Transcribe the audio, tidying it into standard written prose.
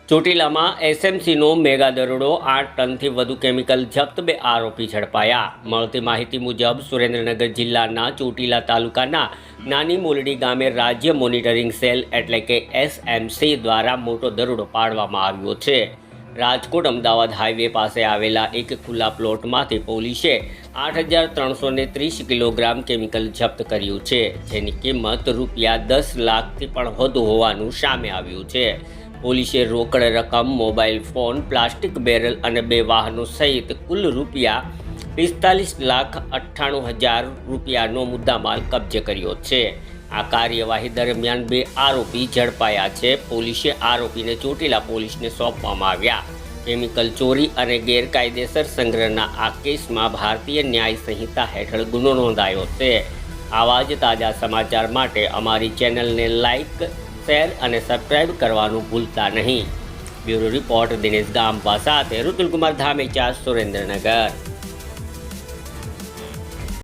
ચોટીલામાં એસએમસીનો mega દરોડો 8 ટનથી વધુ chemical જપ્ત, 2 આરોપી ઝડપાયા। મળતી માહિતી મુજબ સુરેન્દ્રનગર જિલ્લાના ચોટીલા તાલુકાના નાની મોલડી ગામે રાજ્ય મોનિટરિંગ સેલ એટલે કે એસએમસી દ્વારા મોટો દરોડો પાડવામાં આવ્યો છે। રાજકોટ અમદાવાદ હાઈવે પાસે આવેલા એક ખુલ્લા પ્લોટમાંથી પોલીસે 8,330 કિલોગ્રામ કેમિકલ જપ્ત કર્યું છે, જેની કિંમત રૂપિયા 10 લાખથી પણ વધુ હોવાનું સામે આવ્યું છે। પોલીસે રોકડ રકમ, મોબાઈલ ફોન, પ્લાસ્ટિક બેરલ અને 2 વાહનો સહિત કુલ રૂપિયા 45,98,000 રૂપિયાનો મુદ્દામાલ કબજે કર્યો છે। આ કાર્યવાહી દરમિયાન 2 આરોપી ઝડપાયા છે। પોલીસે આરોપીને ચોટીલા પોલીસને સોંપવામાં આવ્યા। કેમિકલ ચોરી અને ગેરકાયદેસર સંગ્રહના આ કેસમાં ભારતીય ન્યાય સંહિતા હેઠળ ગુનો નોંધાયો છે। આવા જ તાજા સમાચાર માટે અમારી ચેનલને લાઈક, શેર અને સબસ્ક્રાઇબ કરવાનું ભૂલતા નહીં। બ્યુરો રિપોર્ટ દિનેશ ગામવા સાથે ઋતુલકુમાર ધામેચા, સુરેન્દ્રનગર।